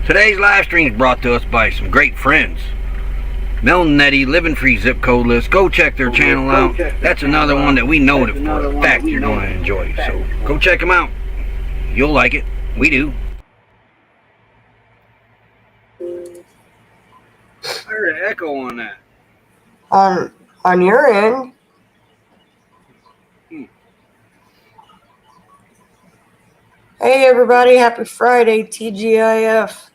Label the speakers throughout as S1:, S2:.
S1: Today's live stream is brought to us by some great friends. Mel and Nettie, Living Free Zip Code List. Go check their channel out. That's another one that we know that for a fact you're going to enjoy. So go check them out. You'll like it. We do. I heard an echo on that.
S2: On your end. Hey everybody, happy Friday, TGIF.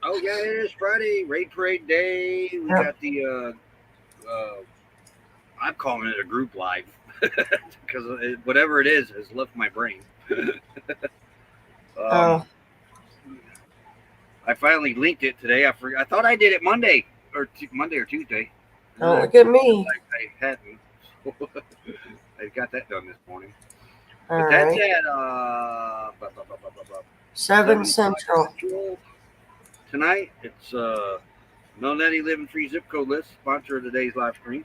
S1: Oh yeah, it is Friday, Raid Parade Day. We got the I'm calling it a group live because whatever it is has left my brain. I finally linked it today. I thought I did it Monday or Tuesday.
S2: Don't look at me.
S1: I hadn't. I got that done this morning.
S2: All
S1: but
S2: right.
S1: That's at
S2: 7 Central.
S1: Tonight, it's Mel Nettie Living Free Zip Code List, sponsor of today's live stream,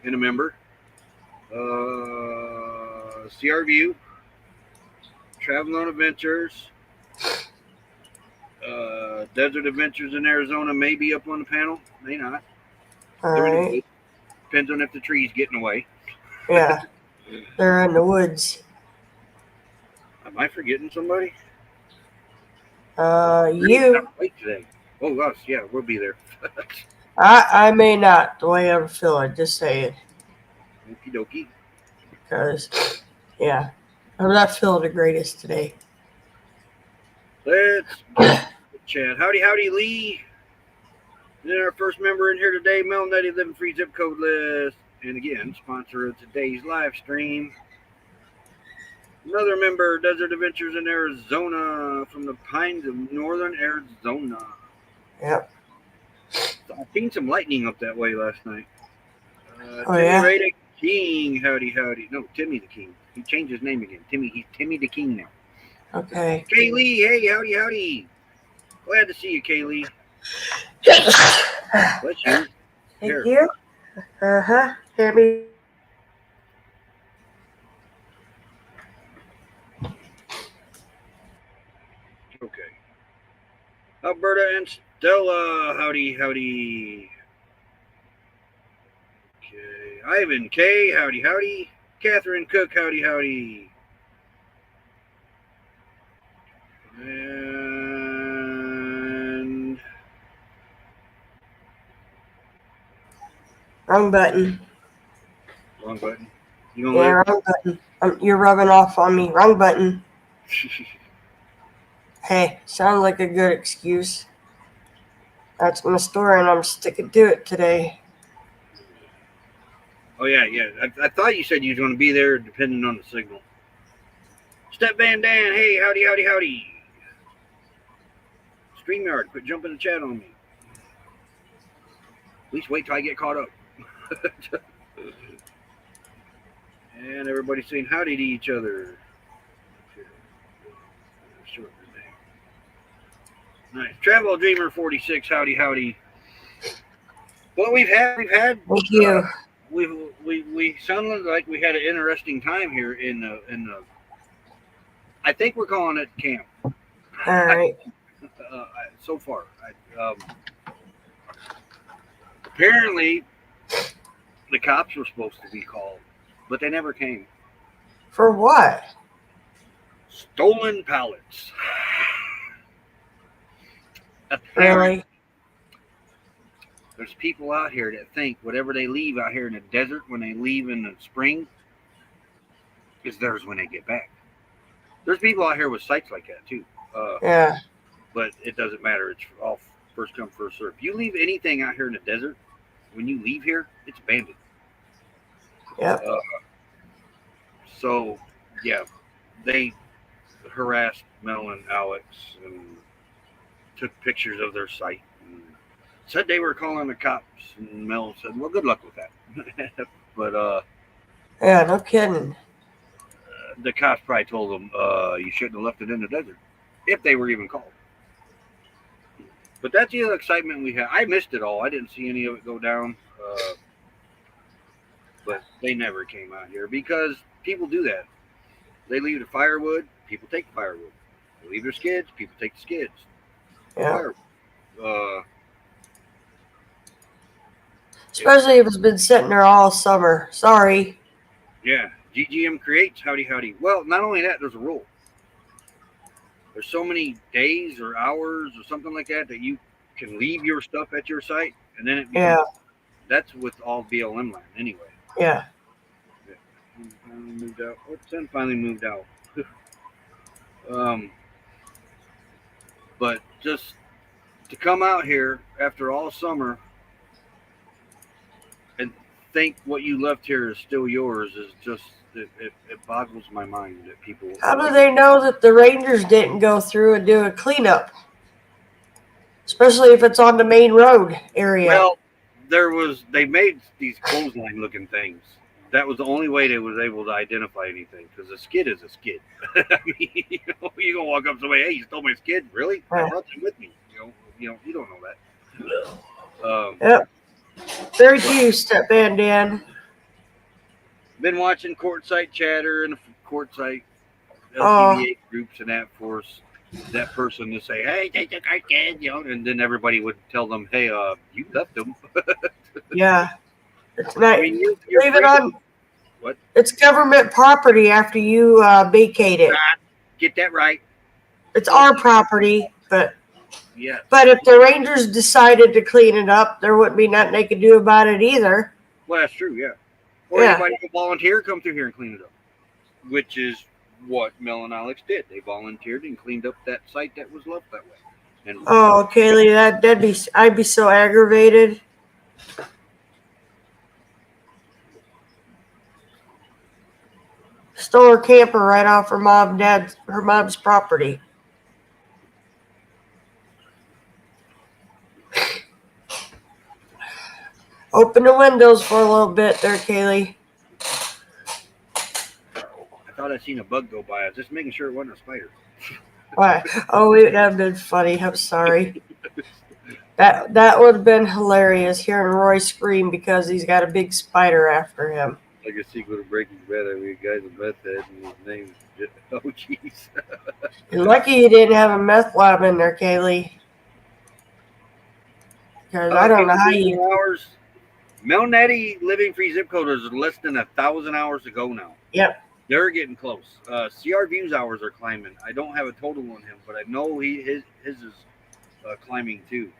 S1: and a member. CR View, Traveling on Adventures, Desert Adventures in Arizona may be up on the panel, may not.
S2: All right.
S1: Depends on if the tree's getting away.
S2: Yeah, they're in the woods.
S1: Am I forgetting somebody?
S2: You.
S1: Wait today. Oh, us. Yeah, we'll be there.
S2: I may not, the way I feel it, just say it.
S1: Okie dokie.
S2: Because, yeah, I'm not feeling the greatest today.
S1: Let's chat. Howdy, Lee. And then our first member in here today, Mel Nettie Living Free Zip Code List. And again, sponsor of today's live stream. Another member, Desert Adventures in Arizona, from the Pines of Northern Arizona.
S2: Yep.
S1: I seen some lightning up that way last night.
S2: Yeah?
S1: Timmy King, howdy. No, Timmy the King. He changed his name again. He's Timmy the King now.
S2: Okay.
S1: Kaylee, hey, howdy. Glad to see you, Kaylee. Bless you.
S2: Thank you. Hear me.
S1: Okay. Alberta and Stella, howdy. Okay. Ivan K, howdy. Catherine Cook, howdy. And
S2: Wrong button.
S1: You gonna live?
S2: Wrong button. You're rubbing off on me. Wrong button. Hey, sounds like a good excuse. That's my story, and I'm sticking to it today.
S1: Oh, yeah. I thought you said you was going to be there depending on the signal. Step Van Dan, hey, howdy. StreamYard, quit jumping the chat on me. At least wait till I get caught up. And everybody's saying howdy to each other. Nice. Travel Dreamer 46, howdy. Well, we've had.
S2: Thank you.
S1: We sounded like we had an interesting time here in the. I think we're calling it camp.
S2: All right.
S1: So far, apparently the cops were supposed to be called, but they never came.
S2: For what?
S1: Stolen pallets.
S2: Really?
S1: There's people out here that think whatever they leave out here in the desert when they leave in the spring is theirs when they get back. There's people out here with sites like that too.
S2: Yeah.
S1: But it doesn't matter. It's all first come, first serve. If you leave anything out here in the desert, when you leave here, it's abandoned.
S2: Yep.
S1: So, yeah, they harassed Mel and Alex and took pictures of their site and said they were calling the cops. And Mel said, well, good luck with that. But,
S2: yeah, no kidding.
S1: The cops probably told them, you shouldn't have left it in the desert, if they were even called. But that's the other excitement we had. I missed it all. I didn't see any of it go down. But they never came out here because people do that. They leave the firewood, people take the firewood. They leave their skids, people take the skids.
S2: Yeah.
S1: fire.
S2: Especially if it's been sitting there all summer. Sorry.
S1: Yeah, GGM creates. Howdy, howdy. Well, not only that, there's a rule. There's so many days or hours or something like that that you can leave your stuff at your site, and then it becomes.
S2: Yeah.
S1: That's with all BLM land anyway.
S2: Yeah.
S1: Finally moved out. Oh, Sen finally moved out. um, but just to come out here after all summer and think what you left here is still yours is just it boggles my mind that people.
S2: How do they know that the Rangers didn't go through and do a cleanup? Especially if it's on the main road area.
S1: Well, they made these clothesline looking things. That was the only way they was able to identify anything because a skid is a skid. I mean, you gonna walk up to somebody, hey, you stole my skid? Really? I brought them with me. You don't know that.
S2: Yep. Very few step in, Dan.
S1: Been watching courtside chatter and courtside
S2: Oh.
S1: LTVA groups and that force that person to say, hey, they took our kid, and then everybody would tell them, hey, you left them.
S2: Yeah. It's not.
S1: I mean, you're
S2: Leave
S1: free
S2: it on.
S1: to, what?
S2: It's government property after you vacate it.
S1: Get that right.
S2: It's our property, but
S1: Yes.
S2: if the Rangers decided to clean it up, there wouldn't be nothing they could do about it either.
S1: Well, that's true, yeah. Or
S2: Yeah.
S1: anybody who volunteer come through here and clean it up, which is what Mel and Alex did. They volunteered and cleaned up that site that was left that way. And
S2: Oh, Kaylee, I'd be so aggravated. Stole her camper right off her mom's property. Open the windows for a little bit there, Kaylee.
S1: I thought I seen a bug go by. I was just making sure it wasn't a spider.
S2: Why? Oh, that would have been funny. I'm sorry. That would have been hilarious hearing Roy scream because he's got a big spider after him.
S1: Like a sequel to Breaking Bad, I mean, guy's a meth head and his name's oh jeez.
S2: You're lucky you didn't have a meth lab in there, Kaylee. Because I don't know how you.
S1: Hours. Mel Nettie living free zip code is less than 1,000 hours to go now.
S2: Yep.
S1: They're getting close. CR Views hours are climbing. I don't have a total on him, but I know his is climbing too.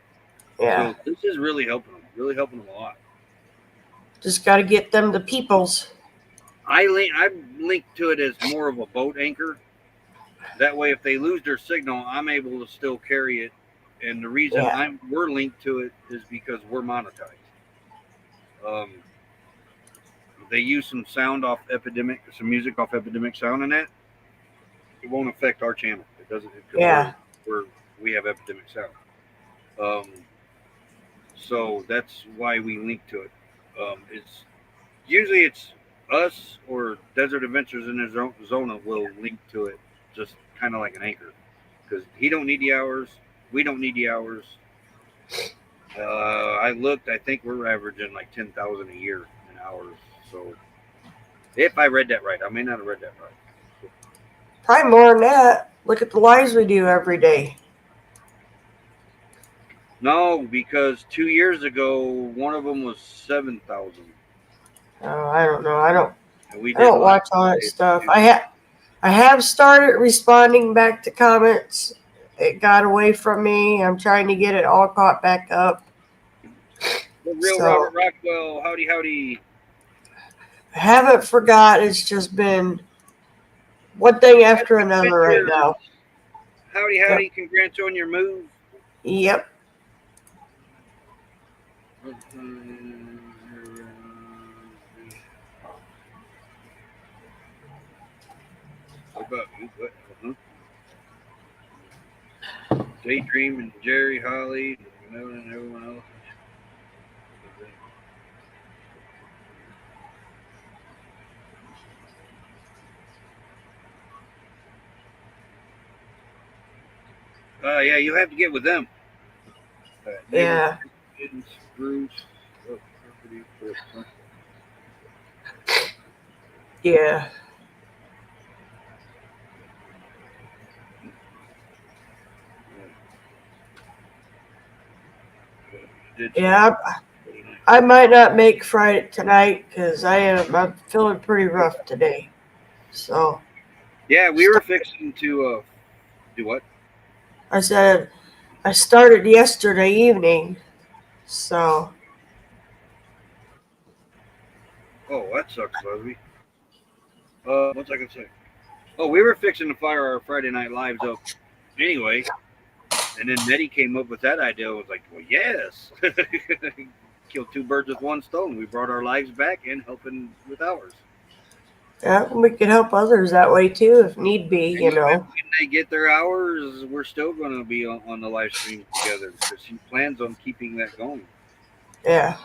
S2: Yeah.
S1: So this is really helping them. Really helping them a lot.
S2: Just got to get them the peoples.
S1: I linked to it as more of a boat anchor. That way, if they lose their signal, I'm able to still carry it. And the reason we're linked to it is because we're monetized. They use some sound off Epidemic, some music off Epidemic Sound in that. It won't affect our channel. It doesn't. We have Epidemic Sound. So that's why we link to it. It's usually us or Desert Adventures in Arizona will link to it, just kind of like an anchor, because he don't need the hours, we don't need the hours. I looked. I think we're averaging like 10,000 a year in hours. So if I read that right, I may not have read that right.
S2: Probably more than that. Look at the lives we do every day.
S1: No, because 2 years ago, one of them was 7,000.
S2: Oh, I don't know. I don't
S1: I
S2: watch all that stuff. I have started responding back to comments. It got away from me. I'm trying to get it all caught back up.
S1: The real Robert Rockwell, howdy.
S2: I haven't forgot. It's just been one thing after another right now.
S1: Howdy. Yep. Congrats on your move.
S2: Yep.
S1: What about you? Daydream and Jerry, Holly, and everyone else. Yeah, you have to get with them.
S2: Yeah. Yeah. Yeah, I might not make Friday tonight because I'm feeling pretty rough today. So
S1: Yeah, we were fixing to do what?
S2: I said I started yesterday evening. So
S1: Oh, that sucks, Busby. What's I can say? Oh, we were fixing to fire our Friday Night Lives up anyway, and then Nettie came up with that idea. I was like, well, yes, killed two birds with one stone. We brought our lives back and helping with ours.
S2: yeah, we could help others that way too if need be.
S1: And
S2: You
S1: when
S2: know.
S1: they get their hours, we're still going to be on the live stream together because she plans on keeping that going.
S2: Yeah.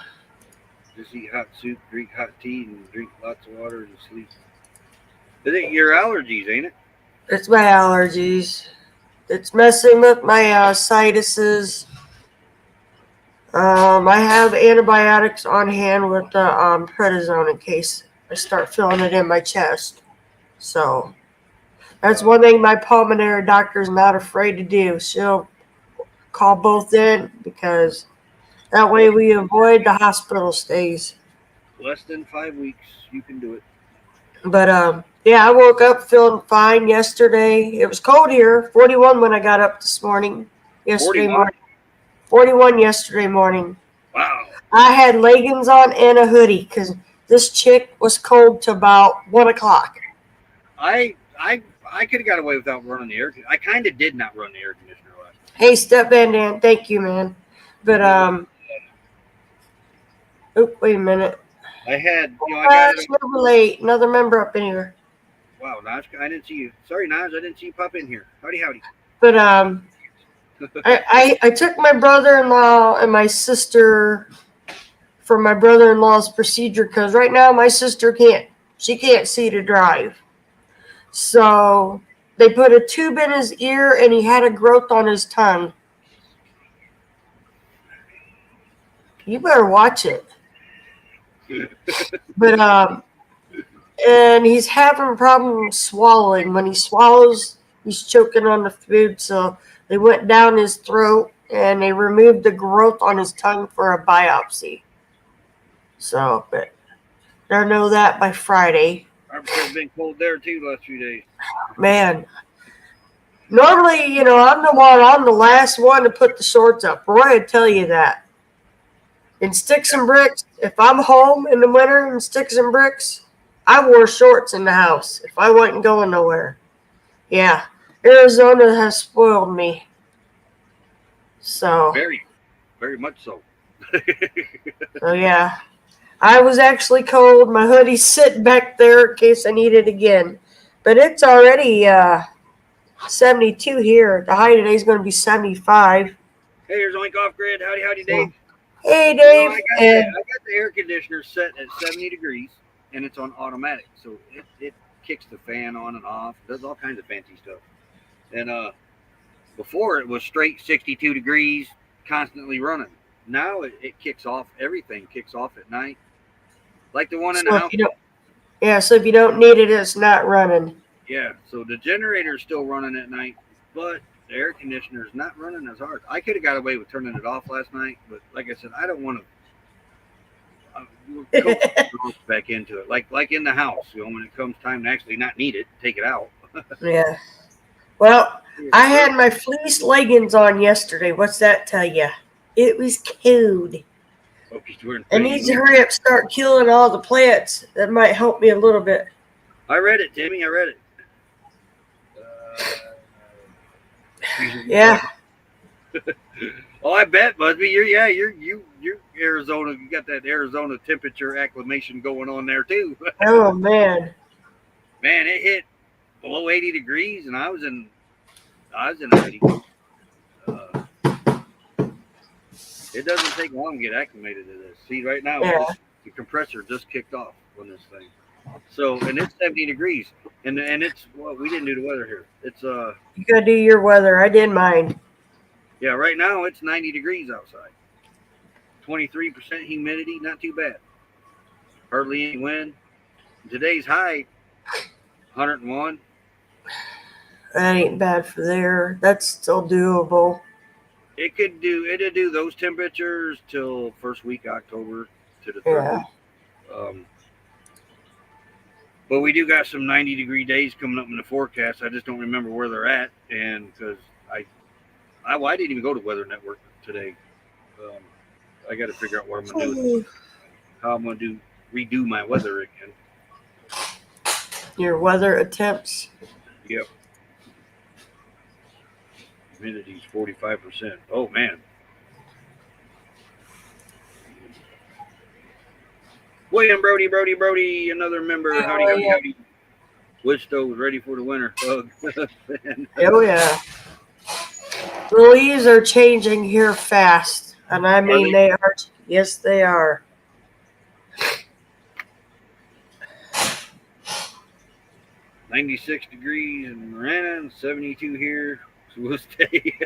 S1: Just eat hot soup, drink hot tea, and drink lots of water and sleep. Is it your allergies, ain't it?
S2: It's my allergies. It's messing with my sinuses. I have antibiotics on hand with the prednisone in case I start feeling it in my chest. So that's one thing my pulmonary doctor is not afraid to do. She'll call both in because that way we avoid the hospital stays.
S1: Less than 5 weeks, you can do it.
S2: But yeah, I woke up feeling fine yesterday. It was cold here, 41 when I got up this morning. Yesterday
S1: 41?
S2: morning, 41 yesterday morning.
S1: Wow.
S2: I had leggings on and a hoodie because this chick was cold to about 1 o'clock.
S1: I I I could have got away without running the air. I kind of did not run the air conditioner last night.
S2: Hey, Step Van Dan, thank you, man. But wait a minute.
S1: I had, I got it.
S2: Never late. Another member up in here.
S1: Wow, Naj, I didn't see you. Sorry, Naj, I didn't see you pop in here. Howdy, howdy.
S2: But I took my brother-in-law and my sister for my brother-in-law's procedure because right now my sister can't see to drive. So they put a tube in his ear and he had a growth on his tongue. You better watch it. But and he's having a problem swallowing. When he swallows, he's choking on the food. So they went down his throat and they removed the growth on his tongue for a biopsy. So, but they'll know that by Friday.
S1: It's been cold there too last few days.
S2: Man, normally, I'm the last one to put the shorts up. Roy would tell you that. In Sticks and Bricks, if I'm home in the winter in Sticks and Bricks, I wore shorts in the house if I wasn't going nowhere. Yeah, Arizona has spoiled me. So.
S1: Very, very much so.
S2: So, yeah. I was actually cold. My hoodie's sitting back there in case I need it again. But it's already 72 here. The high today is going to be 75.
S1: Hey, here's Oink Off Grid. Howdy, howdy, Dave.
S2: Hey, Dave.
S1: I got the air conditioner set at 70 degrees, and it's on automatic. So it kicks the fan on and off, does all kinds of fancy stuff. And before it was straight 62 degrees, constantly running. Now it kicks off. Everything kicks off at night. Like the one in the house.
S2: So if you don't need it, it's not running.
S1: Yeah, so the generator's still running at night, but the air conditioner's not running as hard. I could have got away with turning it off last night, but like I said, I don't want to go back into it. Like in the house, when it comes time to actually not need it, take it out.
S2: Yeah. Well, I had my fleece leggings on yesterday. What's that tell you? It was cold. I need to hurry up, start killing all the plants. That might help me a little bit.
S1: I read it, Timmy. I read it.
S2: Yeah.
S1: Oh, I bet, Busby. You're Arizona. You got that Arizona temperature acclimation going on there too.
S2: Oh man.
S1: Man, it hit below 80 degrees, and I was in 80. It doesn't take long to get acclimated to this. See, right now, the compressor just kicked off on this thing. So, and it's 70 degrees, and it's we didn't do the weather here. It's
S2: You gotta do your weather. I did mine.
S1: Yeah, right now it's 90 degrees outside. 23% humidity, not too bad. Hardly any wind. Today's high, 101.
S2: That ain't bad for there. That's still doable.
S1: It'd do those temperatures till first week October to the third week. But we do got some 90-degree days coming up in the forecast. I just don't remember where they're at, and because I didn't even go to Weather Network today. I got to figure out what I'm gonna do. How I'm gonna redo my weather again.
S2: Your weather attempts.
S1: Yep. Humidity's 45%. Oh man. William Brody, another member. Howdy. Wood stove ready for the winter.
S2: Oh yeah. The leaves are changing here fast, and I mean they are. Yes, they are.
S1: "96 degrees in Marana and 72 here, so we'll stay."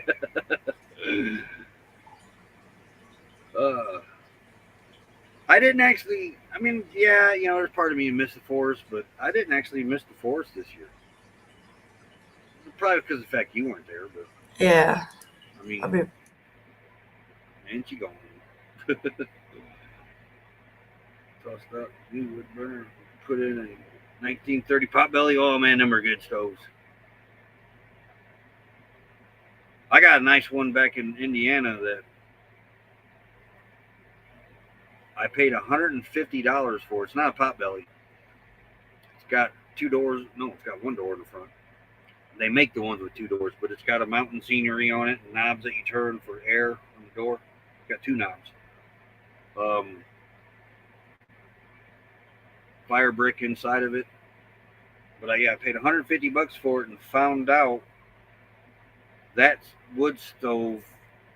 S1: I didn't actually. I mean, yeah, there's part of me who missed the forest, but I didn't actually miss the forest this year. Probably because of the fact you weren't there, but
S2: yeah.
S1: I mean and she gone. Tossed up new wood burner, put in a 1930 potbelly. Oh man, them are good stoves. I got a nice one back in Indiana that I paid $150 for. It's not a potbelly. It's got two doors. No, it's got one door in the front. They make the ones with two doors, but it's got a mountain scenery on it, and knobs that you turn for air on the door. It's got two knobs. Fire brick inside of it. But I paid $150 for it and found out that wood stove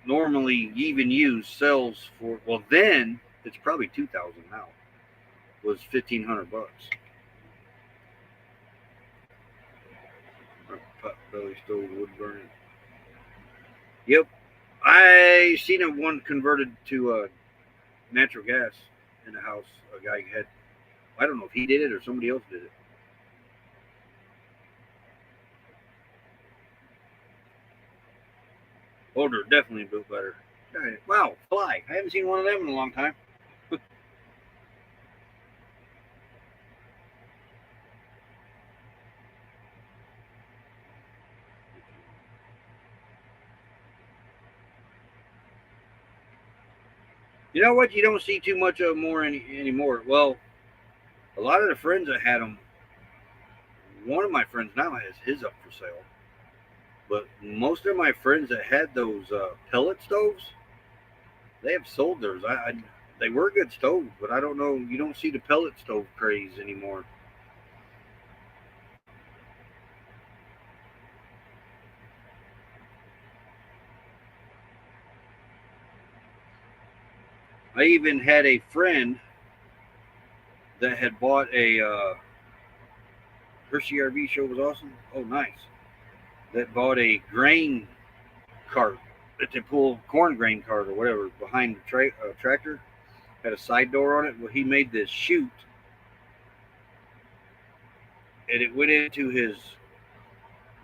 S1: normally even used sells for, well then it's probably $2,000 now. Was $1,500. Potbelly stove, wood burning. Yep, I seen a one converted to natural gas in the house. A guy had, I don't know if he did it or somebody else did it. Older, definitely built better. Wow, fly. I haven't seen one of them in a long time. You know what? You don't see too much of them anymore. Well, a lot of the friends that had them, one of my friends now has his up for sale. But most of my friends that had those pellet stoves, they have sold theirs. They were good stoves, but I don't know. You don't see the pellet stove craze anymore. I even had a friend that had bought a Hershey RV show was awesome. Oh, nice. That bought a grain cart that they pull corn grain cart or whatever behind the tractor. Had a side door on it. Well, he made this chute, and it went into his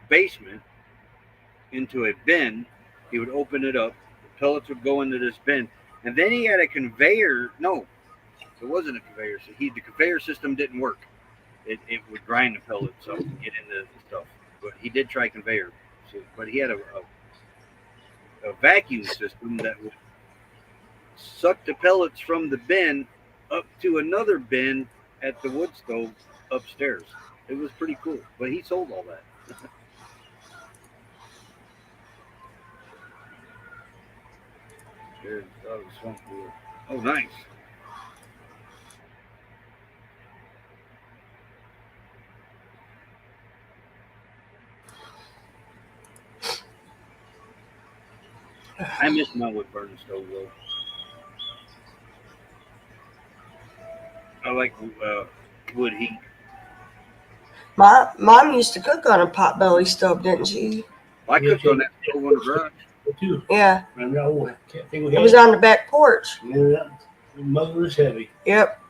S1: basement into a bin. He would open it up. The pellets would go into this bin, and then he had a conveyor. No, it wasn't a conveyor. So the conveyor system didn't work. It would grind the pellets up and get into the stuff. But he did try conveyor. So, but he had a vacuum system that would suck the pellets from the bin up to another bin at the wood stove upstairs. It was pretty cool. But he sold all that. There's swamp wood. Oh, nice. I miss my wood burning stove though. I like wood heat.
S2: My mom used to cook on a potbelly stove, didn't she?
S1: I cooked on that stove in the garage.
S3: Too.
S2: Yeah.
S3: I know. Can't think
S2: it was on the back porch.
S3: Yeah, the mother was heavy.
S2: Yep.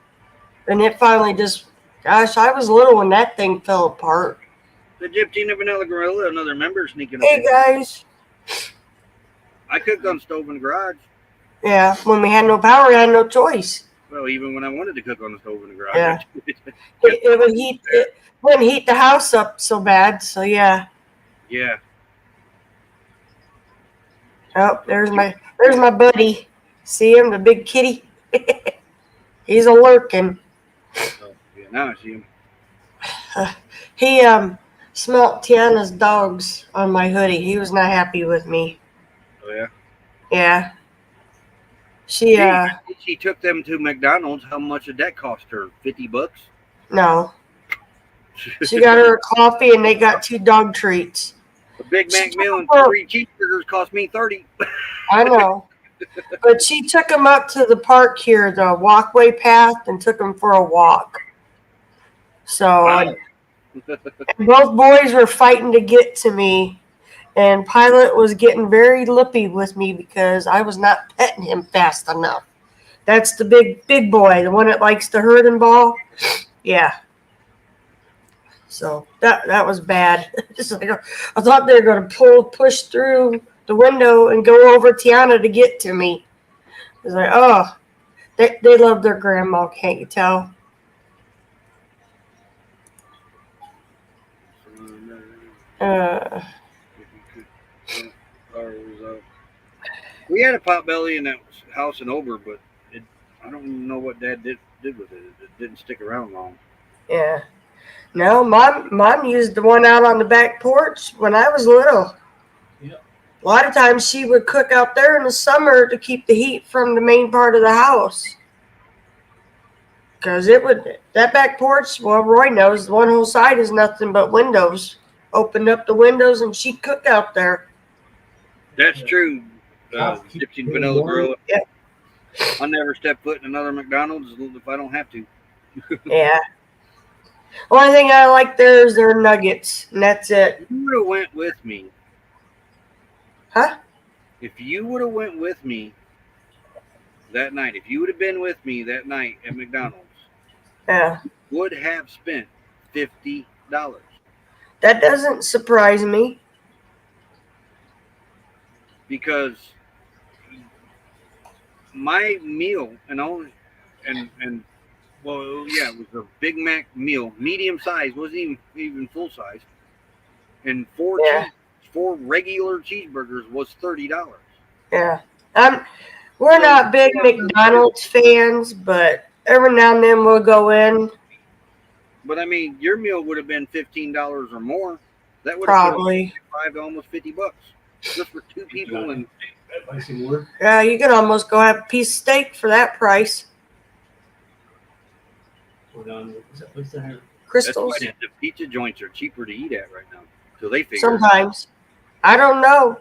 S2: And it finally just, gosh, I was little when that thing fell apart.
S1: The Gypsy and the Vanilla Gorilla, another member sneaking up.
S2: Hey, guys.
S1: I cooked on stove in the garage.
S2: Yeah, when we had no power, we had no choice.
S1: Well, even when I wanted to cook on the stove in the garage,
S2: Yeah.
S1: I did.
S2: It would heat. It wouldn't heat the house up so bad. So yeah.
S1: Yeah.
S2: Oh, there's my buddy. See him, the big kitty. He's a lurking.
S1: Oh, yeah. Now I see him.
S2: He smelt Tiana's dogs on my hoodie. He was not happy with me.
S1: Oh yeah.
S2: Yeah. She
S1: She took them to McDonald's. How much did that cost her? $50?
S2: no. She got her a coffee and they got 2 dog treats.
S1: A Big Mac meal and 3 cheeseburgers cost me $30.
S2: I know. But she took him up to the park here, the walkway path, and took him for a walk. So
S1: Wow.
S2: both boys were fighting to get to me, and Pilot was getting very lippy with me because I was not petting him fast enough. That's the big boy, the one that likes to hurt and ball. Yeah. So that was bad. I thought they were going to push through the window and go over Tiana to get to me. It's like, oh, they love their grandma, can't you tell?
S1: We had a potbelly in that house in Ober, but I don't know what Dad did with it. It didn't stick around long.
S2: Yeah. No, mom used the one out on the back porch when I was little.
S3: Yep.
S2: A lot of times she would cook out there in the summer to keep the heat from the main part of the house. Because that back porch, well, Roy knows, the one whole side is nothing but windows. Opened up the windows and she'd cook out there.
S1: That's true. Gypsy and Vanilla Grill.
S2: Yeah.
S1: I'll never step foot in another McDonald's if I don't have to.
S2: Yeah. Only thing I like there is their nuggets, and that's it.
S1: If you would have went with me.
S2: Huh?
S1: If you would have went with me that night, if you would have been with me that night at McDonald's,
S2: Yeah.
S1: would have spent $50.
S2: That doesn't surprise me.
S1: Because my meal it was a Big Mac meal, medium size, wasn't even full size, and 4 regular cheeseburgers was $30.
S2: Yeah. We're not big McDonald's fans, but every now and then we'll go in.
S1: But I mean, your meal would have been $15 or more. That would
S2: Probably.
S1: have been $5 to almost $50 just for 2 people. And
S2: yeah, you could almost go have a piece of steak for that price. Crystals.
S1: That's why the pizza joints are cheaper to eat at right now. So they figure.
S2: Sometimes. I don't know.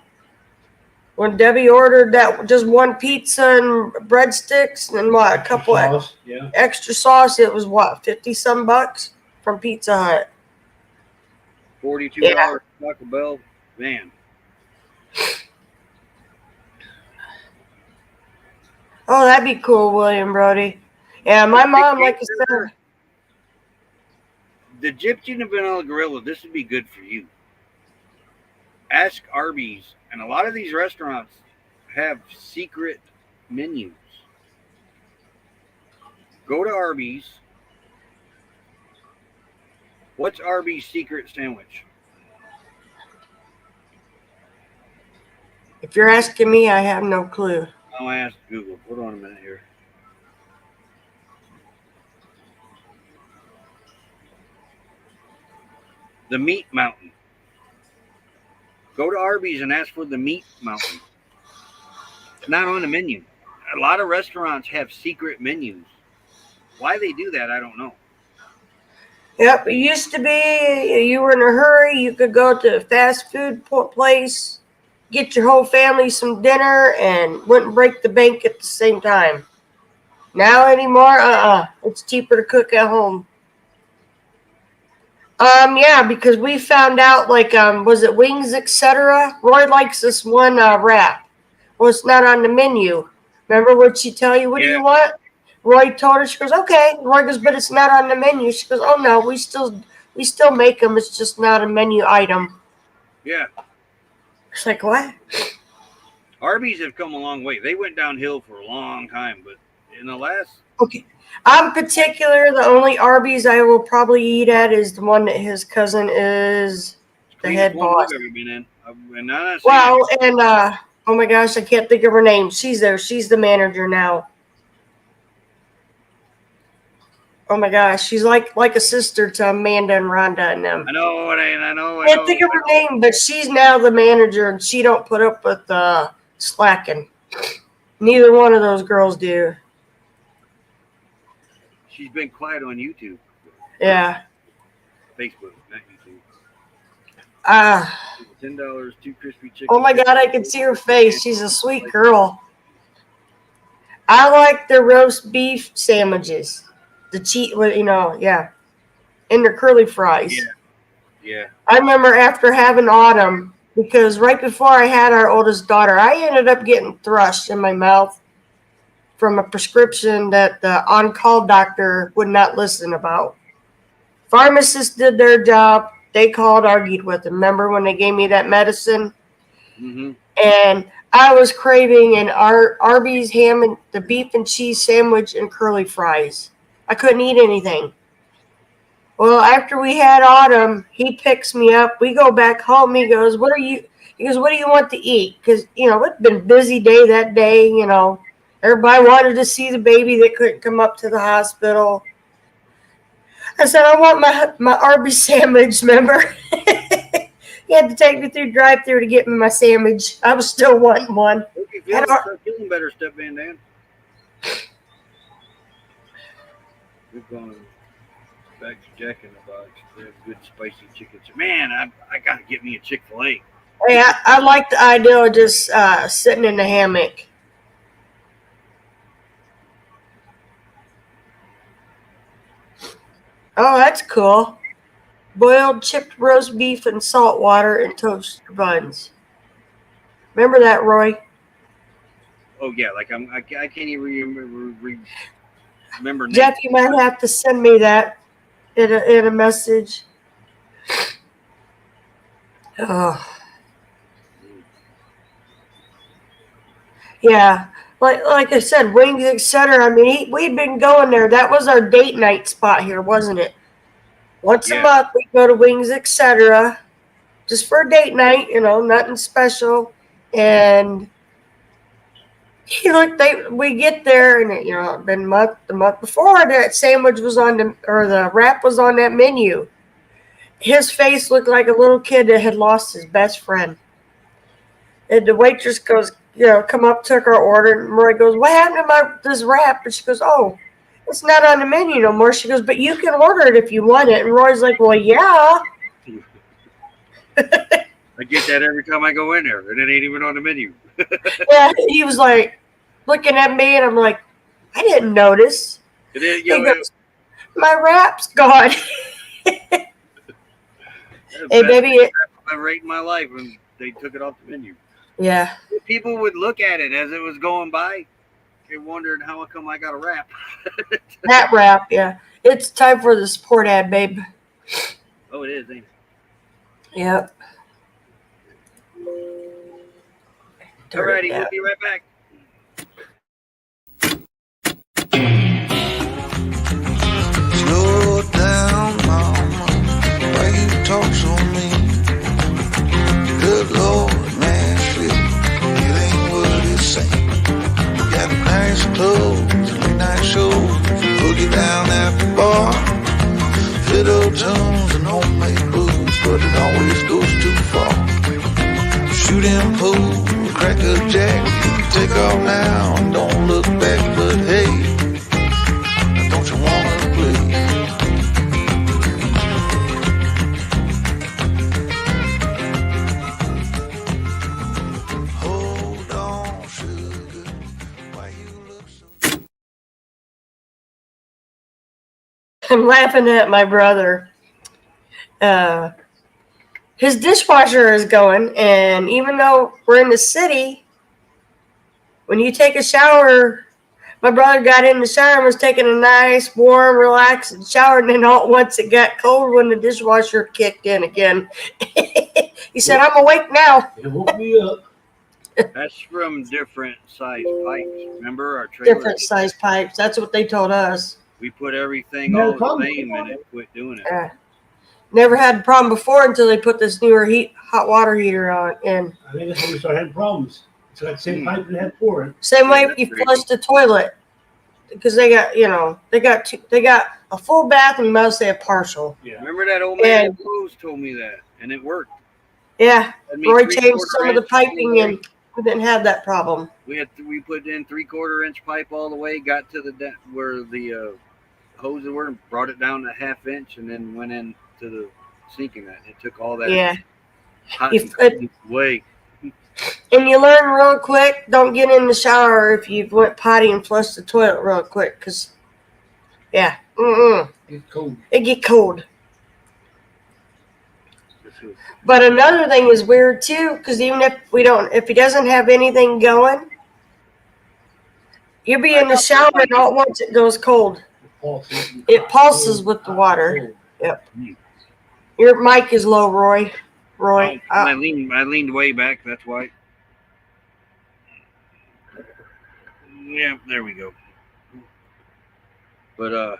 S2: When Debbie ordered that just one pizza and breadsticks and what, a couple extra sauce, it was what, 50-some bucks from Pizza Hut.
S1: $42 Taco Bell, man.
S2: Oh, that'd be cool, William Brody. Yeah, my mom, like I said.
S1: The Gypsy and Vanilla Gorilla, this would be good for you. Ask Arby's, and a lot of these restaurants have secret menus. Go to Arby's. What's Arby's secret sandwich?
S2: If you're asking me, I have no clue.
S1: I'll ask Google. Hold on a minute here. The Meat Mountain. Go to Arby's and ask for the Meat Mountain. It's not on the menu. A lot of restaurants have secret menus. Why they do that, I don't know.
S2: Yep, it used to be you were in a hurry, you could go to a fast food place, get your whole family some dinner, and wouldn't break the bank at the same time. Now anymore, it's cheaper to cook at home. Yeah, because we found out, like, was it Wings, etc.? Roy likes this one wrap. Well, it's not on the menu. Remember what she tell you? What do you want? Roy told her. She goes, okay. Roy goes, but it's not on the menu. She goes, oh no, we still make them. It's just not a menu item.
S1: Yeah.
S2: It's like, what?
S1: Arby's have come a long way. They went downhill for a long time, but in the last
S2: Okay. I'm particular. The only Arby's I will probably eat at is the one that his cousin is the
S1: cleanest
S2: head
S1: one
S2: boss.
S1: we've ever been in. And not
S2: Well, and oh my gosh, I can't think of her name. She's there. She's the manager now. Oh my gosh, she's like a sister to Amanda and Rhonda and them.
S1: I know.
S2: I can't think of her name, but she's now the manager, and she don't put up with slacking. Neither one of those girls do.
S1: She's been quiet on YouTube.
S2: Yeah.
S1: Facebook, not YouTube. $10, 2 crispy chicken.
S2: Oh my God, I can see her face. She's a sweet girl. I like the roast beef sandwiches. The yeah. And the curly fries.
S1: Yeah.
S2: I remember after having Autumn, because right before I had our oldest daughter, I ended up getting thrush in my mouth from a prescription that the on-call doctor would not listen about. Pharmacists did their job. They called, argued with them. Remember when they gave me that medicine?
S1: Mm-hmm.
S2: And I was craving an Arby's ham and the beef and cheese sandwich and curly fries. I couldn't eat anything. Well, after we had Autumn, he picks me up. We go back home. He goes, what do you want to eat? Because, it'd been a busy day that day, Everybody wanted to see the baby that couldn't come up to the hospital. I said, I want my Arby's sandwich, remember? He had to take me through drive-thru to get me my sandwich. I was still wanting one.
S1: Hope you start feeling better, Step Van Dan. We've gone back to Jack in the Box. They have good spicy chicken. Man, I got to get me a Chick-fil-A.
S2: Hey, I like the idea of just sitting in the hammock. Oh, that's cool. Boiled chipped roast beef and salt water and toast buns. Remember that, Roy?
S1: Oh yeah, like I can't even remember.
S2: Jeff, you might have to send me that in a message. Oh. Yeah, like I said, Wings, etc. I mean, we'd been going there. That was our date night spot here, wasn't it? Once a month, we'd go to Wings, etc. Just for a date night, nothing special. And we get there, and been the month before that sandwich was the wrap was on that menu. His face looked like a little kid that had lost his best friend. And the waitress goes, come up, took our order, and Roy goes, what happened to this wrap? And she goes, oh, it's not on the menu no more. She goes, but you can order it if you want it. And Roy's like, well, yeah.
S1: I get that every time I go in there, and it ain't even on the menu.
S2: Yeah, he was like looking at me, and I'm like, I didn't notice.
S1: It is,
S2: He goes, my wrap's gone. Hey, baby.
S1: I've ever ate in my life when they took it off the menu.
S2: Yeah.
S1: People would look at it as it was going by and wondered how come I got a wrap.
S2: That wrap, yeah. It's time for the support ad, babe.
S1: Oh, it is, ain't it?
S2: Yep.
S1: Alrighty, we'll be right back.
S4: Slow down, mama. Why you talk so mean? Good Lord, man, shit. It ain't what it seems. Got nice clothes and nice shows. Boogie down at the bar. Fiddle tunes and homemade blues, but it always goes too far. Shooting pool, crack a jack. Take off now and don't look back, but hey, don't you wanna play? Hold on, sugar, why you look so...
S2: I'm laughing at my brother. His dishwasher is going, and even though we're in the city, when you take a shower, my brother got in the shower and was taking a nice, warm, relaxing shower, and then all at once it got cold when the dishwasher kicked in again. He said, I'm awake now.
S3: It woke me up.
S1: That's from different size pipes. Remember our trailer?
S2: Different size pipes. That's what they told us.
S1: We put everything
S3: No
S1: all the
S3: problem.
S1: same and it quit doing it.
S2: Never had a problem before until they put this newer hot water heater on. And
S3: I think that's when we started having problems. It's like the same pipe we had before.
S2: same way
S1: Yeah,
S2: if you
S1: that's
S2: flush the toilet, because they got they got a full bath and most they have partial.
S3: Yeah.
S1: Remember that old man
S2: And-
S1: at Lowe's told me that, and it worked.
S2: Yeah,
S1: Had me
S2: Roy
S1: 3/4
S2: changed some of the
S1: inch all
S2: piping
S1: way.
S2: and we didn't have that problem.
S1: We put in 3/4 inch pipe all the way, got to where the hoses were, and brought it down to 1/2 inch, and then went into the sink in that. It took all that
S2: Yeah,
S1: hot
S2: If-
S1: and away.
S2: and you learn real quick. Don't get in the shower if you went potty and flush the toilet real quick, because
S3: It's cold.
S2: it get cold. But another thing is weird too, because even if he doesn't have anything going, you'll be in the shower and all at once it goes cold. It pulses with the water. Your mic is low, Roy.
S1: I leaned way back. That's why. Yeah, there we go. But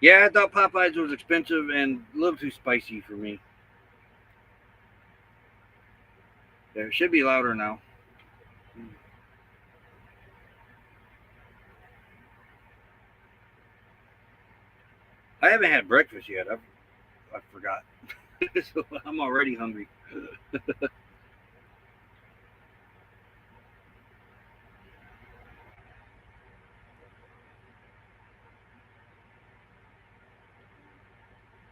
S1: yeah, I thought Popeyes was expensive and a little too spicy for me. Yeah, it should be louder now. I haven't had breakfast yet. I forgot. So I'm already hungry.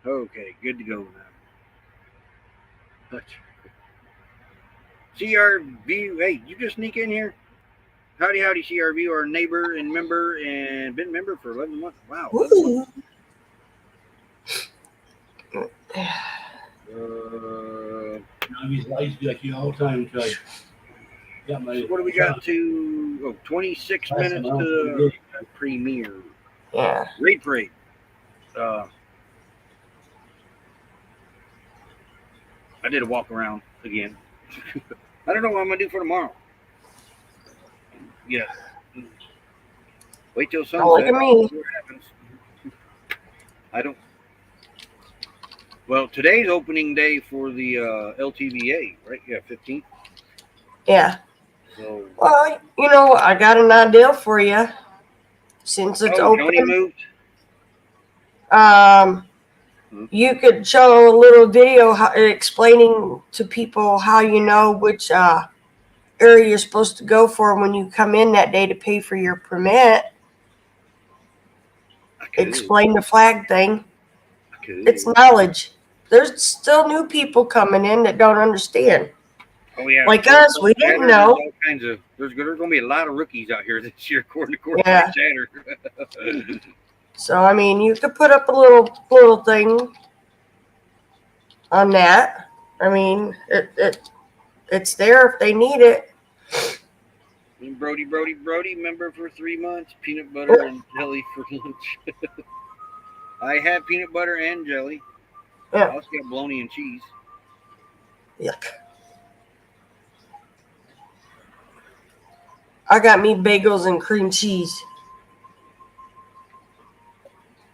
S1: Okay, good to go now. CRV, hey, you just sneak in here? Howdy, CRV, our neighbor and member, and been member for 11 months. Wow. 11 months.
S3: I used to be like you all the time until I got my.
S1: What do we got to? 26
S3: Last
S1: minutes
S3: month,
S1: to
S3: we did.
S1: the premiere.
S2: Yeah.
S1: Raid Parade. I did a walk around again. I don't know what I'm going to do for tomorrow. Yeah. Wait till sunset.
S2: Oh, look at me.
S1: See what happens. I don't. Well, today's opening day for the LTVA, right? Yeah, 15th.
S2: Yeah.
S1: So.
S2: Well, I got an idea for you. Since it's open,
S1: Tony moved.
S2: You could show a little video explaining to people how you know which area you're supposed to go for when you come in that day to pay for your permit. Explain the flag thing. It's knowledge. There's still new people coming in that don't understand.
S1: Oh yeah,
S2: like us, we didn't know.
S1: There's all kinds of. There's going to be a lot of rookies out here this year, according to Courtside Chatter.
S2: So I mean, you could put up a little thing on that. I mean, it's there if they need it.
S1: Brody, member for 3 months. Peanut butter and jelly for lunch. I have peanut butter and jelly.
S2: Yeah.
S1: I also got bologna and cheese.
S2: Yuck. I got me bagels and cream cheese.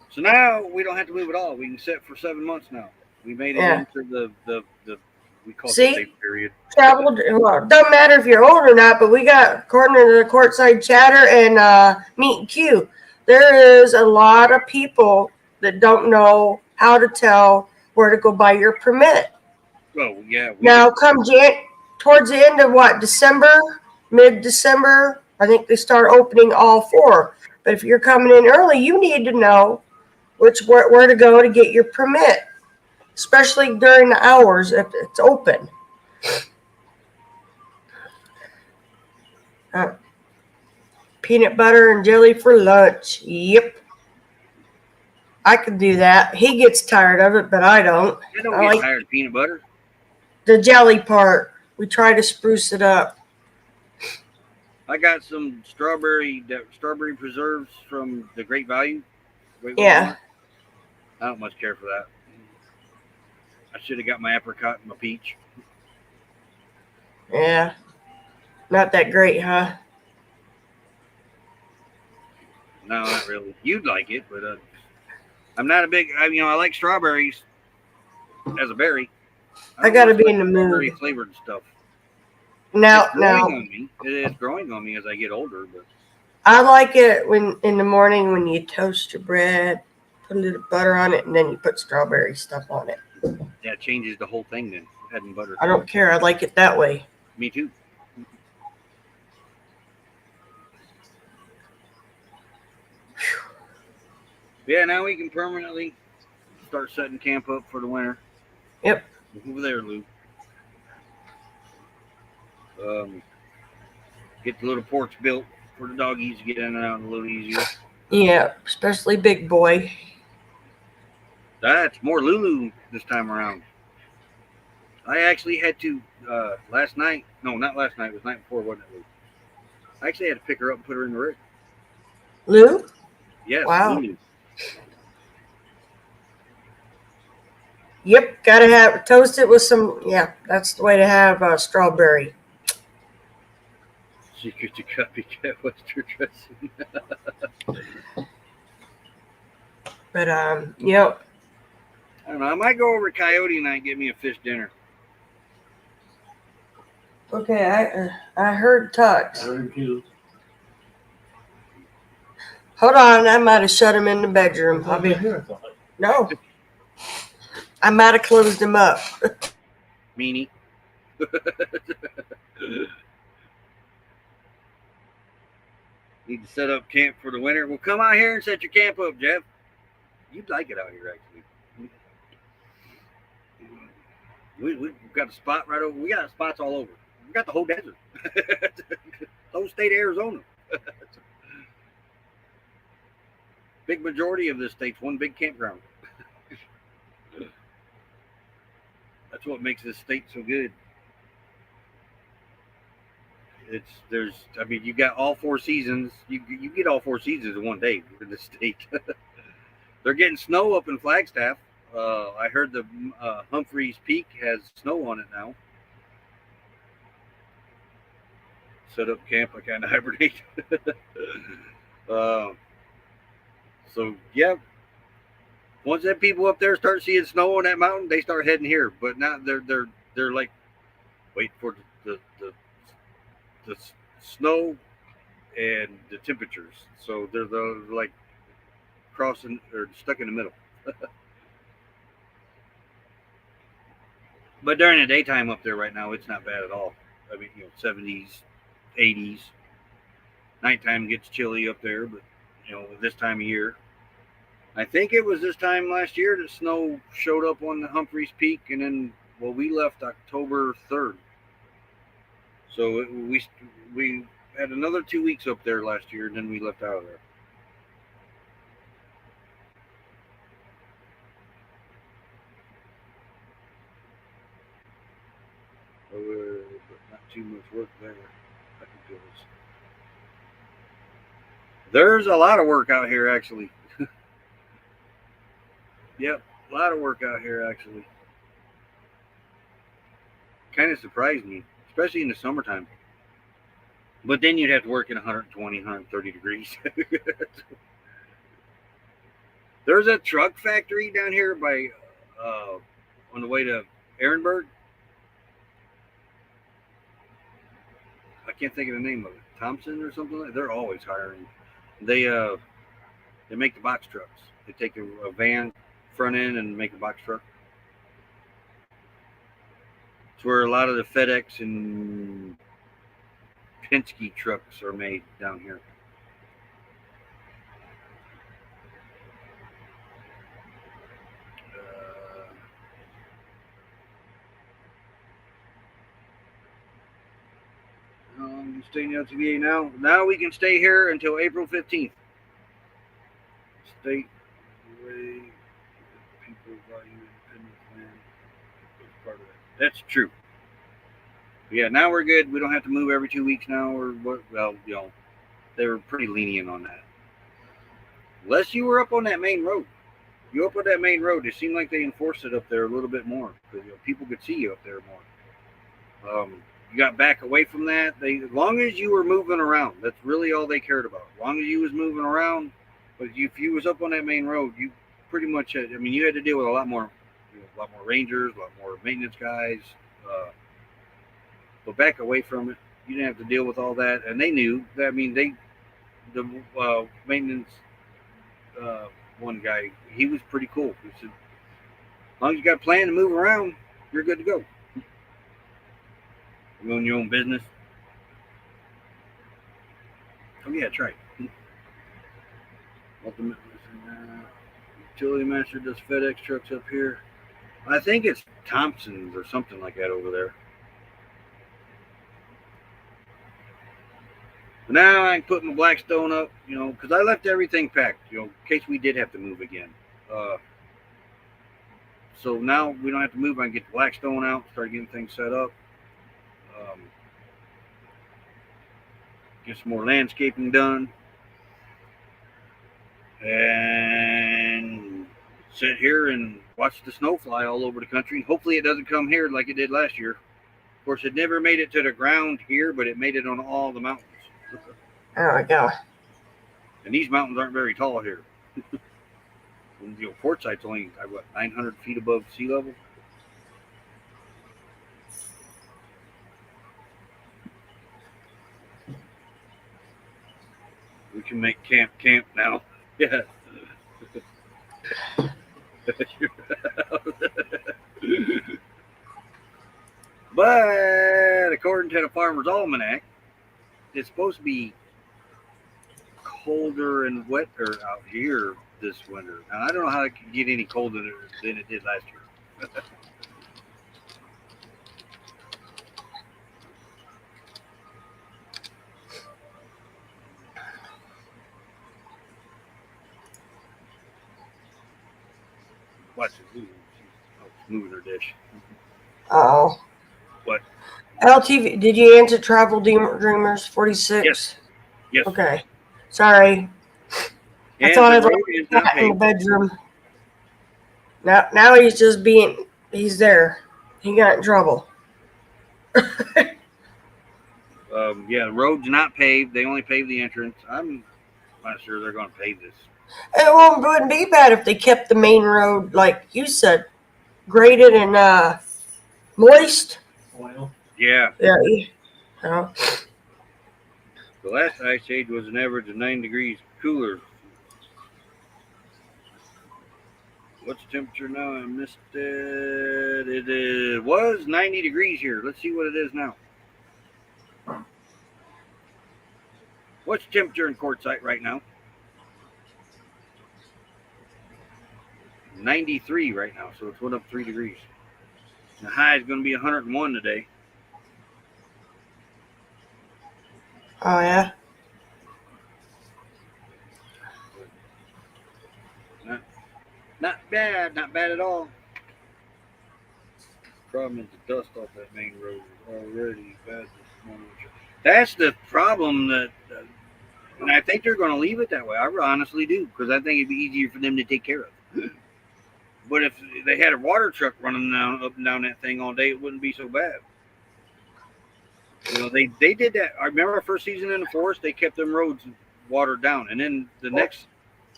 S1: So now we don't have to move at all. We can set for 7 months now. We made it into the we call it the safe period.
S2: Traveled. Well, it doesn't matter if you're old or not, but we got, according to the Courtside Chatter and Meet and Q, there is a lot of people that don't know how to tell where to go buy your permit.
S1: Well, yeah.
S2: Now, towards the end of December, mid-December, I think they start opening all 4. But if you're coming in early, you need to know where to go to get your permit, especially during the hours if it's open. Peanut butter and jelly for lunch. Yep. I could do that. He gets tired of it, but I don't.
S1: I don't get tired of peanut butter.
S2: The jelly part. We try to spruce it up.
S1: I got some strawberry preserves from the Great Value.
S2: Yeah.
S1: I don't much care for that. I should have got my apricot and my peach.
S2: Yeah. Not that great, huh?
S1: No, not really. You'd like it, but I'm not a big. I like strawberries as a berry. I
S2: I
S1: don't
S2: gotta
S1: much
S2: be
S1: like
S2: in the
S1: strawberry
S2: mood.
S1: flavored stuff. It's
S2: Now,
S1: growing
S2: now,
S1: on me. It is growing on me as I get older, but
S2: I like it when in the morning when you toast your bread, put a little butter on it, and then you put strawberry stuff on it.
S1: that changes the whole thing. Then adding butter.
S2: I don't care. I like it that way.
S1: Me too. Yeah, now we can permanently start setting camp up for the winter.
S2: Yep.
S1: Over there, Lou. Get the little porch built for the doggies to get in and out a little easier.
S2: Yeah, especially big boy.
S1: That's more Lulu this time around. I actually had to last night. No, not last night. It was the night before, wasn't it, Lou? I actually had to pick her up and put her in the rig.
S2: Lou?
S1: Yes,
S2: Wow.
S1: Lulu.
S2: Yep, gotta have toast it with some. Yeah, that's the way to have strawberry.
S1: Secret to copycat Western dressing.
S2: But yep.
S1: I don't know. I might go over to Coyote night and get me a fish dinner.
S2: Okay, I heard Tux.
S3: I heard you.
S2: Hold on, I might have shut him in the bedroom.
S3: I'll be here. I thought.
S2: No, I might have closed him up.
S1: Meanie. Need to set up camp for the winter. Well, come out here and set your camp up, Jeff. You'd like it out here, actually. We've got a spot right over. We got spots all over. We got the whole desert. The whole state of Arizona. Big majority of this state's one big campground. That's what makes this state so good. You got all 4 seasons. You get all 4 seasons in one day in this state. They're getting snow up in Flagstaff. I heard the Humphreys Peak has snow on it now. Set up camp. I kind of hibernate. So yeah, once that people up there start seeing snow on that mountain, they start heading here. But now they're like wait for the snow and the temperatures. So they're like crossing or stuck in the middle. But during the daytime up there right now, it's not bad at all. I mean, 70s, 80s. Nighttime gets chilly up there, but this time of year. I think it was this time last year that snow showed up on the Humphreys Peak, and then we left October 3rd. So we had another 2 weeks up there last year, and then we left out of there. But not too much work there. I think it was. There's a lot of work out here, actually. Yep, a lot of work out here, actually. Kind of surprised me, especially in the summertime. But then you'd have to work in 120, 130 degrees. There's a truck factory down here by on the way to Ehrenberg. I can't think of the name of it. Thompson or something like that. They're always hiring. They make the box trucks. They take a van front end and make a box truck. It's where a lot of the FedEx and Penske trucks are made down here. Staying at TVA now. Now we can stay here until April 15th. State way people value independent land. Part of that. That's true. Yeah, now we're good. We don't have to move every 2 weeks now, or what? Well, they were pretty lenient on that. Unless you were up on that main road. You up on that main road, it seemed like they enforced it up there a little bit more because people could see you up there more. You got back away from that. As long as you were moving around, that's really all they cared about. As long as you was moving around, but if you was up on that main road, you pretty much had. I mean, you had to deal with a lot more rangers, a lot more maintenance guys. But back away from it, you didn't have to deal with all that, and they knew that. I mean, the maintenance one guy, he was pretty cool. He said, as long as you got a plan to move around, you're good to go. You own your own business. Oh yeah, that's right. Utility master does FedEx trucks up here. I think it's Thompson's or something like that over there. But now I can put my Blackstone up, because I left everything packed, in case we did have to move again. So now we don't have to move. I can get the Blackstone out, start getting things set up. Get some more landscaping done. And sit here and watch the snow fly all over the country. Hopefully it doesn't come here like it did last year. Of course, it never made it to the ground here, but it made it on all the mountains.
S2: There we go.
S1: And these mountains aren't very tall here. Quartzsite's only, 900 feet above sea level. We can make camp now. Yeah. But according to the Farmer's Almanac, it's supposed to be colder and wetter out here this winter. Now, I don't know how it could get any colder than it did last year. Watch it. Ooh, she's moving her dish.
S2: Uh-oh.
S1: What?
S2: LTV, did you answer Travel Dreamers 46?
S1: Yes.
S2: Okay. Sorry. I thought I left that in the bedroom. Now he's just he's there. He got in trouble.
S1: Yeah, the road's not paved. They only paved the entrance. I'm not sure they're going to pave this.
S2: It wouldn't be bad if they kept the main road, like you said, graded and moist.
S3: Oil.
S1: Yeah.
S2: Yeah.
S1: The last ice age was an average of 9 degrees cooler. What's the temperature now? I missed it. It was 90 degrees here. Let's see what it is now. What's the temperature in Quartzsite right now? 93 right now, so it's went up 3 degrees. The high is going to be 101 today.
S2: Oh, yeah?
S1: Not bad at all. Problem is the dust off that main road is already bad this morning. That's the problem and I think they're going to leave it that way. I honestly do, because I think it'd be easier for them to take care of. But if they had a water truck running up and down that thing all day, it wouldn't be so bad. They did that. I remember our first season in the forest, they kept them roads watered down. And then the next,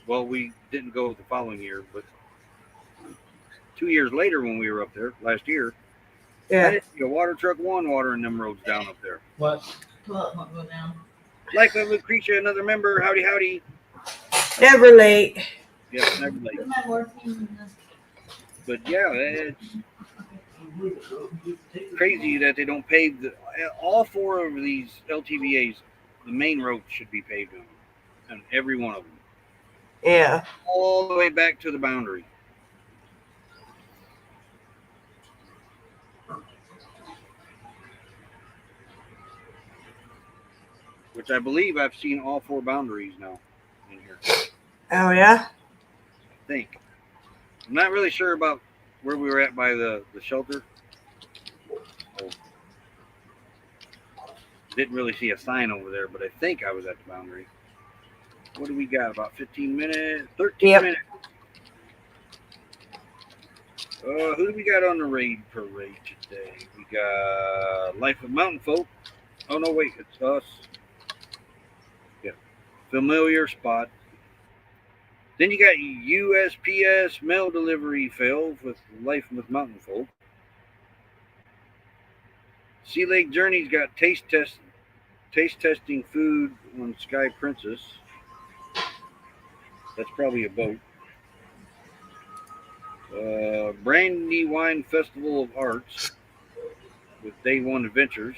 S1: we didn't go the following year, but 2 years later when we were up there last year, water truck one watering them roads down up there.
S3: What?
S5: Won't go down.
S1: Life of Lucretia, another member. Howdy, howdy.
S2: Never late.
S1: Yes, never late.
S5: Isn't that working?
S1: But yeah, it's crazy that they don't pave all 4 of these LTVAs. The main roads should be paved on every one of them.
S2: Yeah.
S1: All the way back to the boundary. Which I believe I've seen all 4 boundaries now in here.
S2: Oh, yeah?
S1: I think. I'm not really sure about where we were at by the shelter. Didn't really see a sign over there, but I think I was at the boundary. What do we got? About 15 minutes? 13 minutes. Who do we got on the raid parade today? We got Life of Mountain Folk. Oh no, wait, it's us. Yeah, familiar spot. Then you got USPS mail delivery fails with Life with Mountain Folk. Sea Lake Journey's got taste testing food on Sky Princess. That's probably a boat. Brandywine Festival of Arts with Day One Adventures.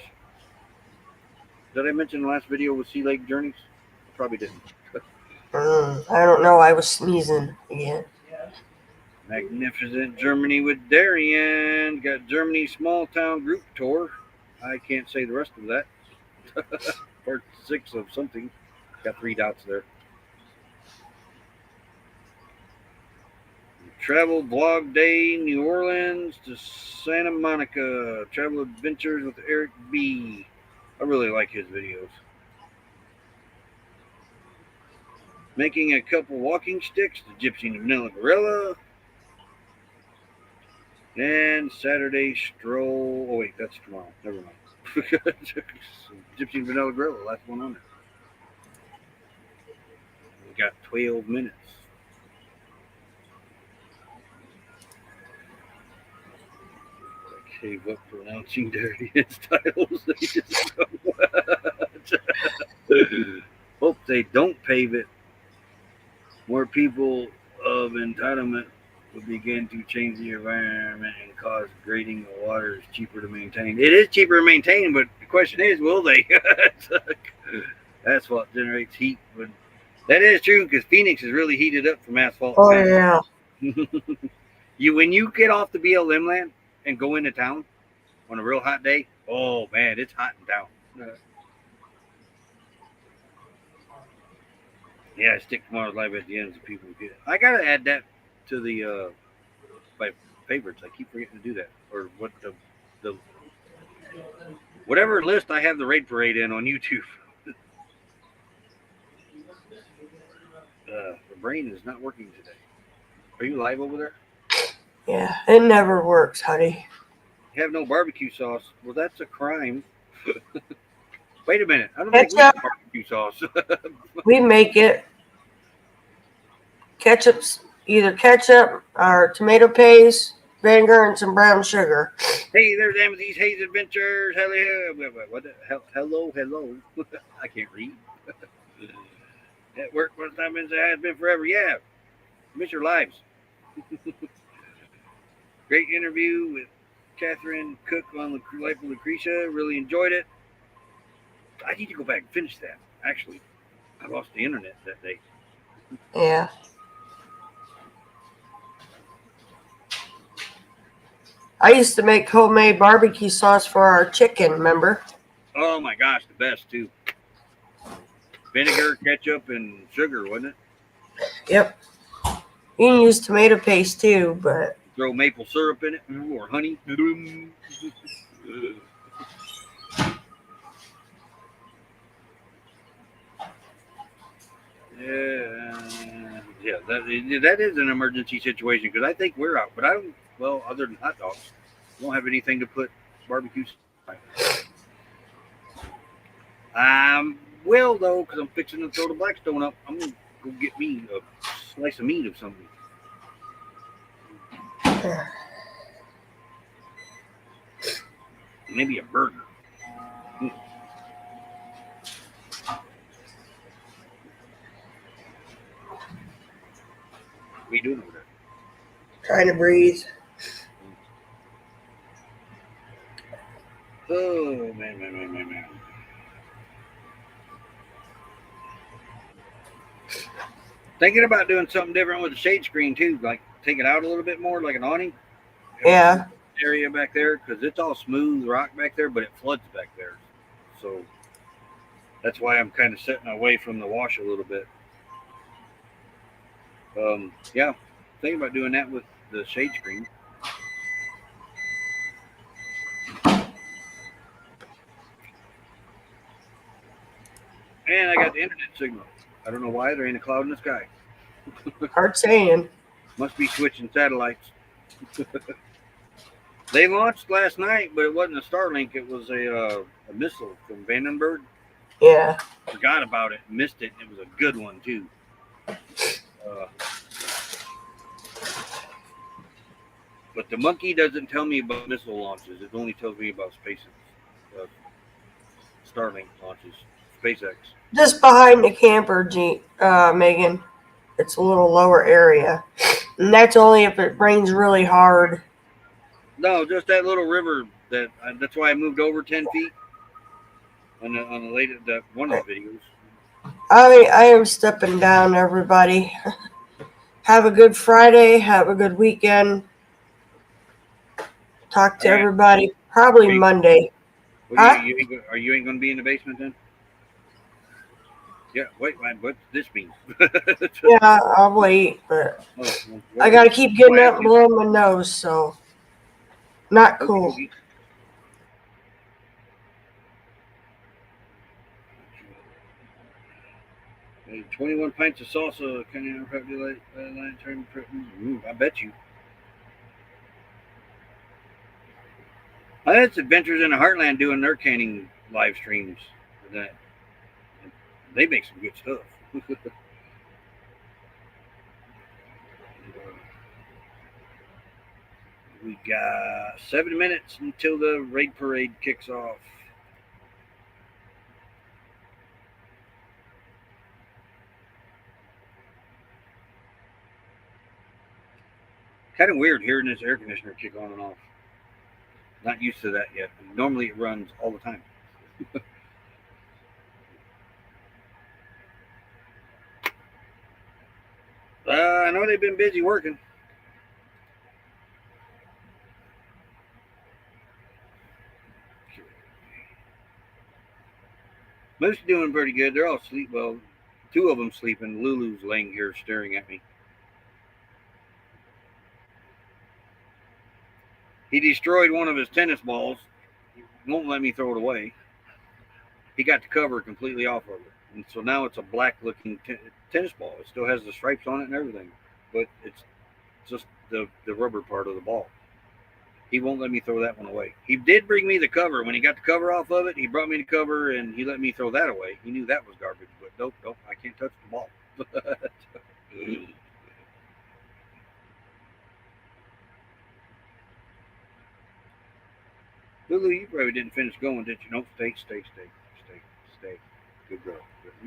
S1: Did I mention the last video with Sea Lake Journeys? I probably didn't.
S2: I don't know. I was sneezing again.
S1: Magnificent Germany with Darien. Got Germany Small Town Group Tour. I can't say the rest of that. Part 6 of something. Got 3 dots there. Travel Vlog Day, New Orleans to Santa Monica. Travel Adventures with Eric B. I really like his videos. Making a couple walking sticks, the Gypsy and the Vanilla Gorilla. And Saturday Stroll. Oh, wait, that's tomorrow. Never mind. Gypsy and Vanilla Gorilla, last one on there. We got 12 minutes. I gave up pronouncing Darian's titles. They just hope they don't pave it. More people of entitlement will begin to change the environment and cause grading the water is cheaper to maintain. It is cheaper to maintain, but the question is, will they? Asphalt generates heat. But that is true because Phoenix is really heated up from asphalt.
S2: Oh yeah.
S1: When you get off the BLM land and go into town on a real hot day, oh man, it's hot in town. Yeah, stick tomorrow's live at the end so people get it. I gotta add that to the my favorites. I keep forgetting to do that. Or what the whatever list I have the raid parade in on YouTube. The brain is not working today. Are you live over there?
S2: Yeah, it never works, honey.
S1: You have no barbecue sauce. Well, that's a crime. Wait a minute. I don't think we
S2: Ketchup.
S1: have barbecue sauce.
S2: We make it. Ketchup's either ketchup or tomato paste, vinegar, and some brown sugar.
S1: Hey, there's Amethyst Hayes Adventures. Hello. I can't read. At work, one time it has been forever. Yeah. Miss your lives. Great interview with Catherine Cook on the Life of Lucretia. Really enjoyed it. I need to go back and finish that. Actually, I lost the internet that day.
S2: Yeah. I used to make homemade barbecue sauce for our chicken, remember?
S1: Oh my gosh, the best too. Vinegar, ketchup, and sugar, wasn't it?
S2: Yep. You can use tomato paste too, but
S1: Throw maple syrup in it or honey. Yeah, that is an emergency situation because I think we're out, but I don't. Well, other than hot dogs, I don't have anything to put barbecue. Will though, because I'm fixing to throw the Blackstone up. I'm gonna go get me a slice of meat of something. Maybe a burger. What are you doing over there?
S2: trying to breathe.
S1: Oh, man. Thinking about doing something different with the shade screen, too. Like, take it out a little bit more, like an awning.
S2: Yeah.
S1: Area back there, because it's all smooth rock back there, but it floods back there. So, that's why I'm kind of setting away from the wash a little bit. Yeah, thinking about doing that with the shade screen. And I got the internet signal. I don't know why there ain't a cloud in the sky.
S2: Hard saying.
S1: Must be switching satellites. They launched last night, but it wasn't a Starlink. It was a missile from Vandenberg.
S2: Yeah.
S1: Forgot about it, missed it. It was a good one too. But the monkey doesn't tell me about missile launches. It only tells me about Starlink launches, SpaceX.
S2: Just behind the camper, Megan. It's a little lower area. And that's only if it rains really hard.
S1: No, just that little river. That's why I moved over 10 feet on the latest one of the videos.
S2: I am stepping down, everybody. Have a good Friday. Have a good weekend. Talk to
S1: All right.
S2: everybody probably Monday.
S1: Are you ain't going to be in the basement then? Yeah, wait, what's this mean?
S2: Yeah, I'll wait, but I gotta keep getting up and blowing my nose, so not cool.
S1: Okay. 21 pints of salsa. Can you populate turn? I bet you. That's Adventures in the Heartland doing their canning live streams. That they make some good stuff. We got 7 minutes until the raid parade kicks off. Kind of weird hearing this air conditioner kick on and off. Not used to that yet. Normally it runs all the time. I know they've been busy working. Moose doing pretty good. They're all asleep. Well, 2 of them sleeping. Lulu's laying here staring at me. He destroyed one of his tennis balls. He won't let me throw it away. He got the cover completely off of it. And so now it's a black-looking tennis ball. It still has the stripes on it and everything. But it's just the rubber part of the ball. He won't let me throw that one away. He did bring me the cover. When he got the cover off of it, he brought me the cover and he let me throw that away. He knew that was garbage. But nope, I can't touch the ball. Lulu, you probably didn't finish going, did you? Nope, stay. Good girl.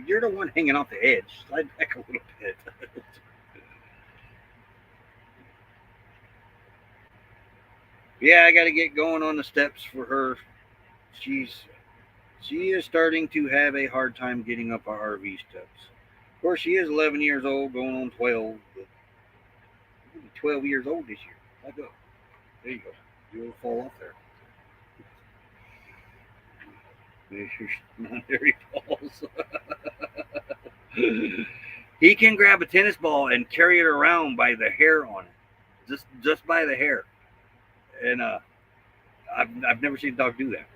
S1: You're the one hanging off the edge. Slide back a little bit. Yeah, I got to get going on the steps for her. She is starting to have a hard time getting up our RV steps. Of course, she is 11 years old, going on 12. But 12 years old this year. Let go. There you go. You'll fall off there. There he falls. He can grab a tennis ball and carry it around by the hair on it, just by the hair. And I've never seen a dog do that.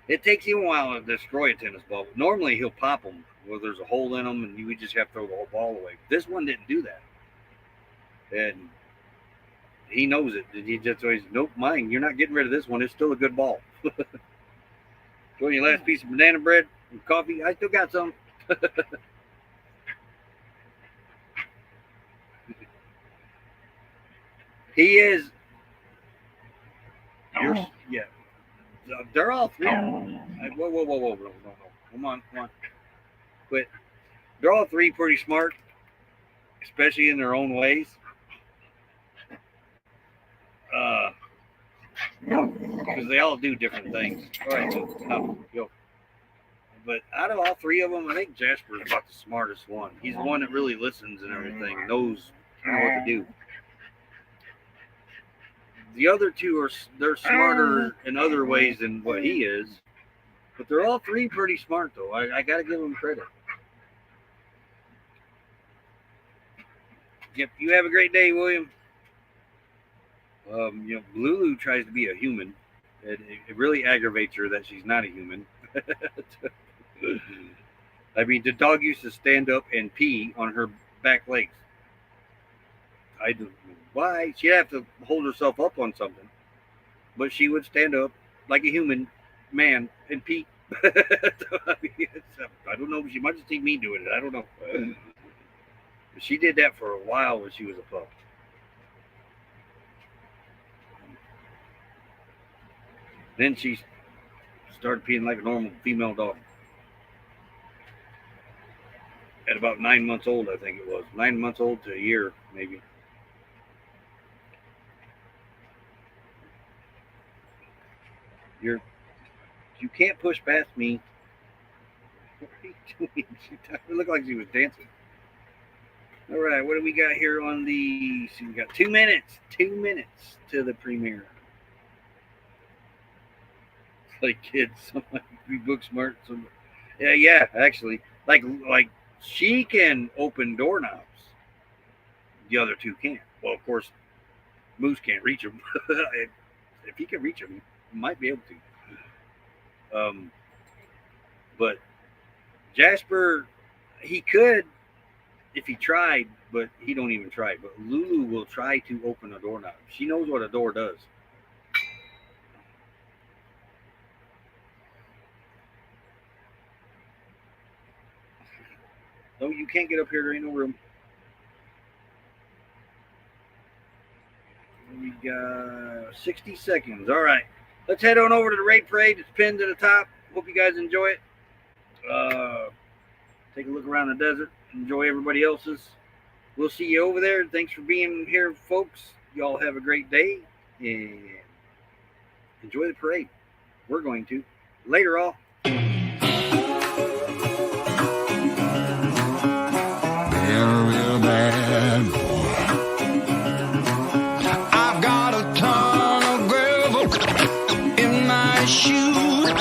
S1: It takes him a while to destroy a tennis ball. Normally he'll pop them where there's a hole in them, and we just have to throw the whole ball away. This one didn't do that, and he knows it. He just always, nope, mine. You're not getting rid of this one. It's still a good ball. Join your last piece of banana bread and coffee. I still got some. He is. Yeah. They're all 3. Whoa. No. Come on. But they're all 3 pretty smart, especially in their own ways. Because they all do different things. All right, go. But out of all 3 of them, I think Jasper is about the smartest one. He's the one that really listens and everything, knows what to do. The other 2 they're smarter in other ways than what he is, but they're all 3 pretty smart though. I got to give them credit. Yep, you have a great day, William. Lulu tries to be a human. It really aggravates her that she's not a human. I mean, the dog used to stand up and pee on her back legs. I do. Why? She'd have to hold herself up on something, but she would stand up like a human man and pee. I don't know. She might have seen me doing it. I don't know. But she did that for a while when she was a pup. Then she started peeing like a normal female dog. At about 9 months old, I think it was. 9 months old to a year, maybe. You can't push past me. What are you doing? It looked like she was dancing. All right, what do we got here on the... So we got 2 minutes. 2 minutes to the premiere. It's like kids. Some might be book smart. Some... Yeah, actually. Like she can open doorknobs. The other two can't. Well, of course, Moose can't reach them. If he can reach them, he might be able to. But Jasper, he could if he tried, but he don't even try. But Lulu will try to open a doorknob. She knows what a door does. No, you can't get up here. There ain't no room. We got 60 seconds. All right. Let's head on over to the raid parade. It's pinned to the top. Hope you guys enjoy it. Take a look around the desert. Enjoy everybody else's. We'll see you over there. Thanks for being here, folks. Y'all have a great day. And enjoy the parade. We're going to. Later, all.
S4: Real bad boy. I've got a ton of gravel in my shoes.